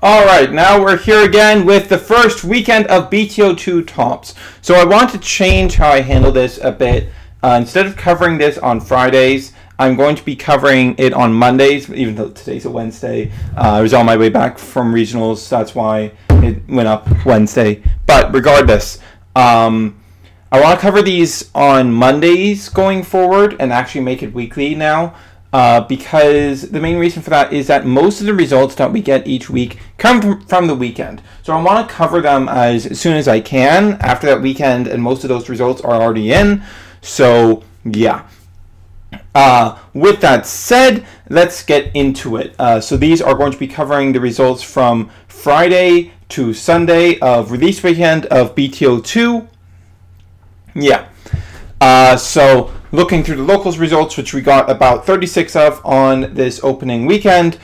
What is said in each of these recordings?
Alright, now we're here again with the first weekend of BTO2 tops. So I want to change how I handle this a bit. Instead of covering this on Fridays, I'm going to be covering it on Mondays, even though today's a Wednesday. I was on my way back from regionals, that's why it went up Wednesday. But regardless, I want to cover these on Mondays going forward and actually make it weekly now. Because the main reason for that is that most of the results that we get each week come from the weekend. So I want to cover them as soon as I can after that weekend, and most of those results are already in. So yeah. With that said, let's get into it. So these are going to be covering the results from Friday to Sunday of release weekend of BTO2. Yeah. So looking through the locals results, which we got about 36 of on this opening weekend,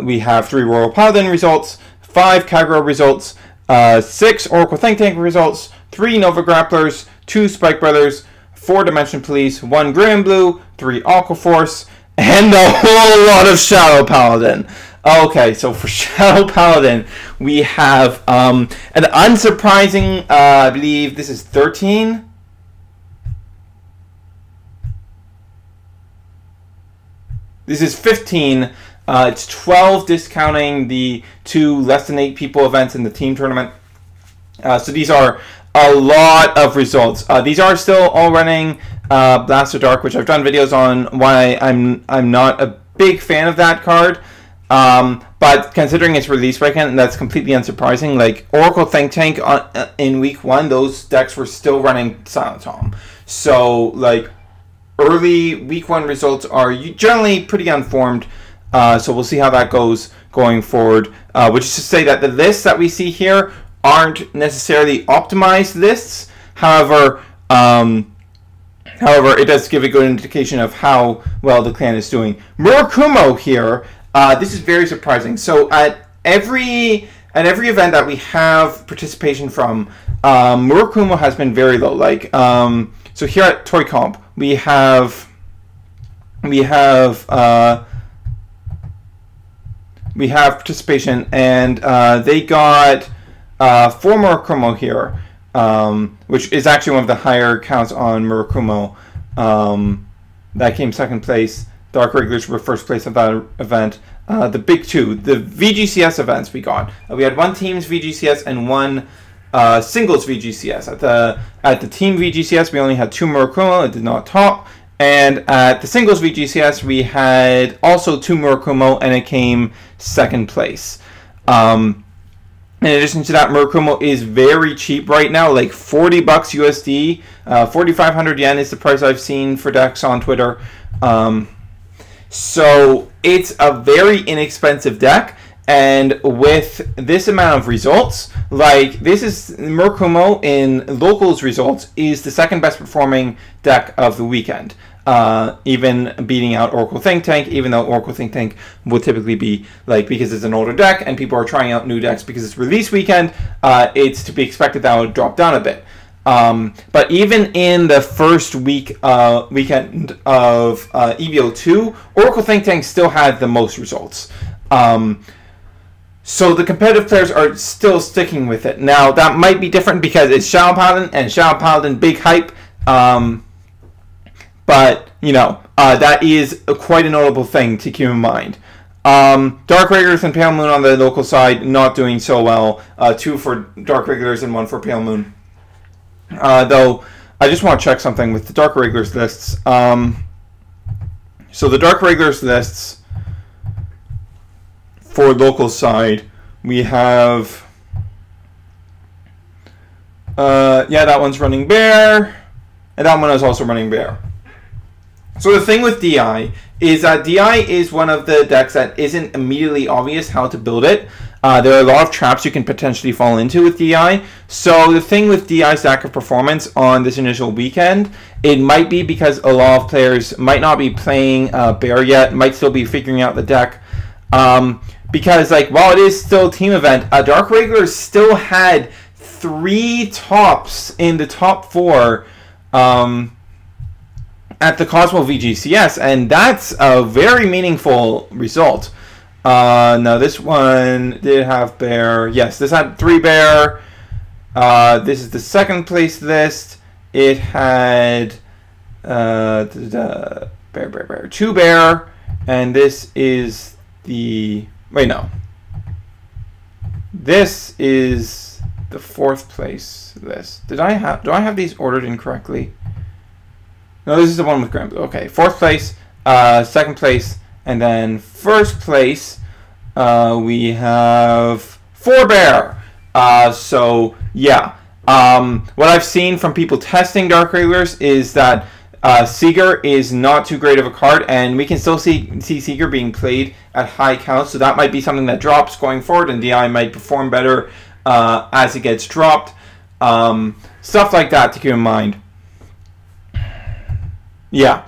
we have 3 Royal Paladin results, 5 Kagro results, 6 Oracle Think Tank results, 3 Nova Grapplers, 2 Spike Brothers, 4 Dimension Police, 1 Grey and Blue, 3 Aqua Force, and a whole lot of Shadow Paladin. Okay, so for Shadow Paladin, we have an unsurprising, I believe this is 13. This is 15. It's 12 discounting the 2 less than 8 people events in the team tournament. So these are a lot of results. These are still all running Blast of Dark, which I've done videos on why I'm not a big fan of that card. But considering its release weekend, that's completely unsurprising. Like Oracle Think Tank in week 1, those decks were still running Silent Tom. So like early week 1 results are generally pretty unformed, so we'll see how that goes going forward. Which is to say that the lists that we see here aren't necessarily optimized lists. However, it does give a good indication of how well the clan is doing. Murakumo here, this is very surprising. So at every event that we have participation from, Murakumo has been very low. Like so here at Toy Comp, we have participation, and they got 4 Murakumo here, which is actually one of the higher counts on Murakumo. That came second place. Dark Regulars were first place at that event. The big 2, the VGCS events we got. We had 1 team's VGCS and 1 singles VGCS. At the team VGCS, we only had 2 Murakumo. It did not top. And at the singles VGCS, we had also 2 Murakumo, and it came second place. In addition to that, Murakumo is very cheap right now, like 40 bucks USD. 4,500 yen is the price I've seen for decks on Twitter. So it's a very inexpensive deck. And with this amount of results, like this is Murakumo in locals results is the second best performing deck of the weekend, even beating out Oracle Think Tank. Even though Oracle Think Tank would typically be like, because it's an older deck and people are trying out new decks because it's release weekend, it's to be expected that would drop down a bit. But even in the first weekend of EBO2, Oracle Think Tank still had the most results. So the competitive players are still sticking with it. Now, that might be different because it's Shadow Paladin, and Shadow Paladin, big hype. But, you know, that is quite a notable thing to keep in mind. Dark Regulars and Pale Moon on the local side, not doing so well. 2 for Dark Regulars and 1 for Pale Moon. Though, I just want to check something with the Dark Regulars lists. So the Dark Regulars lists for local side, we have yeah, that one's running Bear, and that one is also running Bear. So the thing with DI is that DI is one of the decks that isn't immediately obvious how to build it. There are a lot of traps you can potentially fall into with DI. So the thing with DI's lack of performance on this initial weekend, it might be because a lot of players might not be playing Bear yet, might still be figuring out the deck. Because like while it is still a team event, Dark Regulars still had 3 tops in the top 4 at the Cosmo VGCS, and that's a very meaningful result. No, this one did have bear. Yes, this had 3 bear. This is the second place list. It had bear, 2 bear, and this is the no. This is the 4th place list. Do I have these ordered incorrectly? No, this is the one with Grand Blue. Okay, 4th place, 2nd place, and then 1st place. We have 4 bear. So yeah. What I've seen from people testing Dark Regulars is that Seeger is not too great of a card, and we can still see Seeger being played at high counts, so that might be something that drops going forward, and DI might perform better as it gets dropped. Stuff like that to keep in mind. Yeah.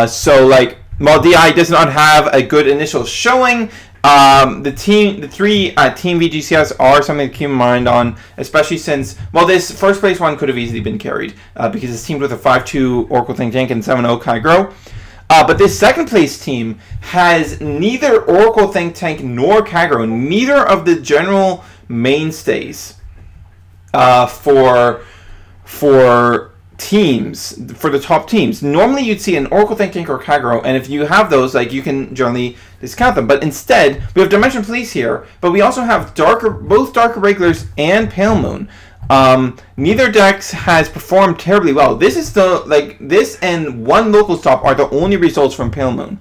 So like, while DI does not have a good initial showing, the 3 Team VGCS are something to keep in mind on, especially since, well, this 1st place one could have easily been carried because it's teamed with a 5-2 Oracle Think Tank and 7-0 Kygro. But this 2nd place team has neither Oracle Think Tank nor Kygro, neither of the general mainstays for teams, for the top teams. Normally you'd see an Oracle Think Tank or Kygro, and if you have those, like, you can generally discount them. But instead, we have Dimension Police here, but we also have both Dark Regulars and Pale Moon. Neither decks has performed terribly well. This is this and 1 local stop are the only results from Pale Moon.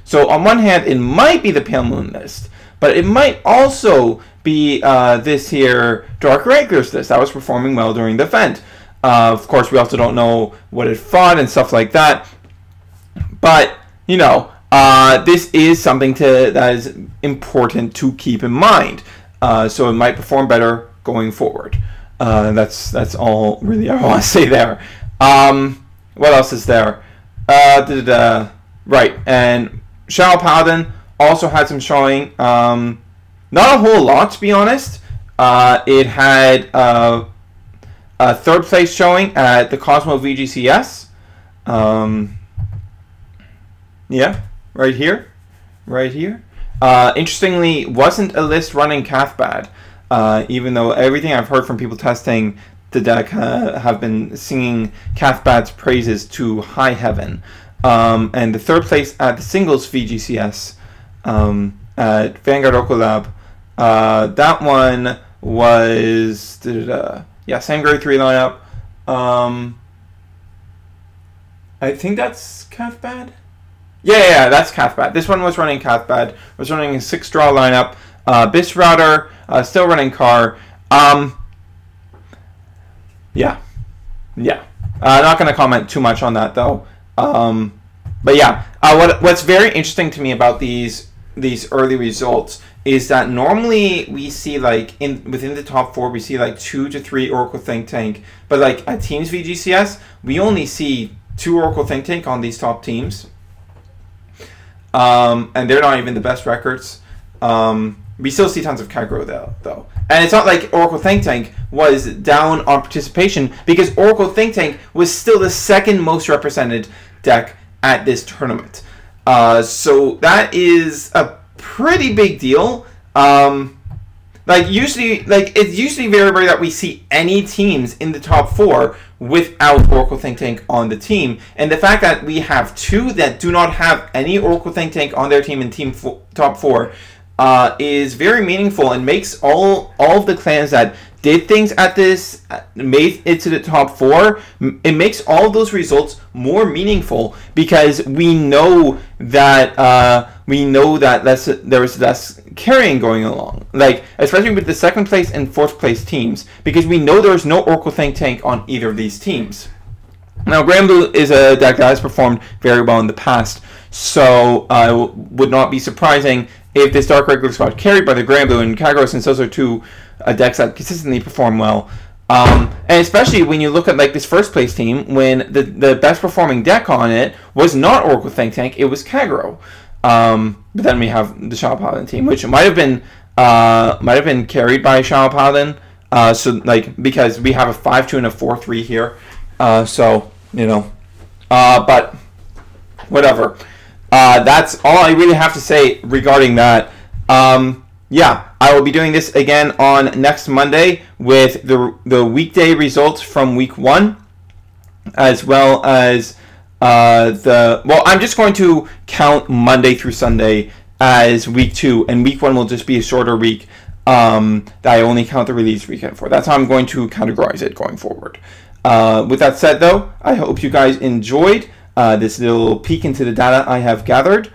So on one hand, it might be the Pale Moon list, but it might also be this here Dark Regulars list that was performing well during the event. Of course, we also don't know what it fought and stuff like that. But, you know, this is something that is important to keep in mind. So it might perform better going forward. That's all really I want to say there. What else is there? Right, and Shadow Paladin also had some showing. Not a whole lot, to be honest. It had a 3rd place showing at the Cosmo VGCS. Yeah, right here. Interestingly, wasn't a list running Cathbad, even though everything I've heard from people testing the deck have been singing Cathbad's praises to high heaven. And the 3rd place at the singles VGCS at Vanguard Okolab, that one was yeah, same grade 3 lineup. I think that's Cathbad. Yeah, that's Cathbad. This one was running Cathbad. Was running a 6-draw lineup. Bis Router, still running Car. Yeah. Not going to comment too much on that though. But yeah, what's very interesting to me about these early results is that normally we see, like, within the top 4 we see like 2 to 3 Oracle Think Tank, but like at Teams VGCS we only see 2 Oracle Think Tank on these top teams, and they're not even the best records. We still see tons of Kygro though, and it's not like Oracle Think Tank was down on participation, because Oracle Think Tank was still the 2nd most represented deck at this tournament. So that is a pretty big deal. It's usually very rare that we see any teams in the top 4 without Oracle Think Tank on the team, and the fact that we have 2 that do not have any Oracle Think Tank on their team in top 4 is very meaningful, and makes all of the clans that did things at this, made it to the top 4, it makes all of those results more meaningful, because we know that there is less carrying going along, like especially with the 2nd place and 4th place teams, because we know there's no Oracle Think Tank on either of these teams. Now, Grand Blue is a deck that has performed very well in the past, so it would not be surprising if this Dark Regular squad carried by the Grand Blue and Kygro, since those are 2 decks that consistently perform well. And especially when you look at like this 1st place team, when the best performing deck on it was not Oracle Think Tank, it was Kygro. But then we have the Shadow Paladin team, which might have been carried by Shadow Paladin. So like, because we have a 5-2 and a 4-3 here. So, you know, but whatever. that's all I really have to say regarding that. Yeah, I will be doing this again on next Monday with the weekday results from week 1, as well as I'm just going to count Monday through Sunday as week 2, and week 1 will just be a shorter week that I only count the release weekend for. That's how I'm going to categorize it going forward. With that said, though, I hope you guys enjoyed this little peek into the data I have gathered.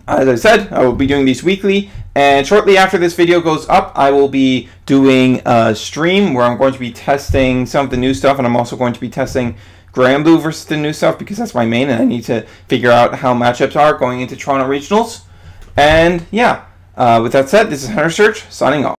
As I said, I will be doing these weekly, and shortly after this video goes up, I will be doing a stream where I'm going to be testing some of the new stuff, and I'm also going to be testing Grand Blue versus the new stuff because that's my main, and I need to figure out how matchups are going into Toronto Regionals. And yeah, with that said, this is Hunter Search signing off.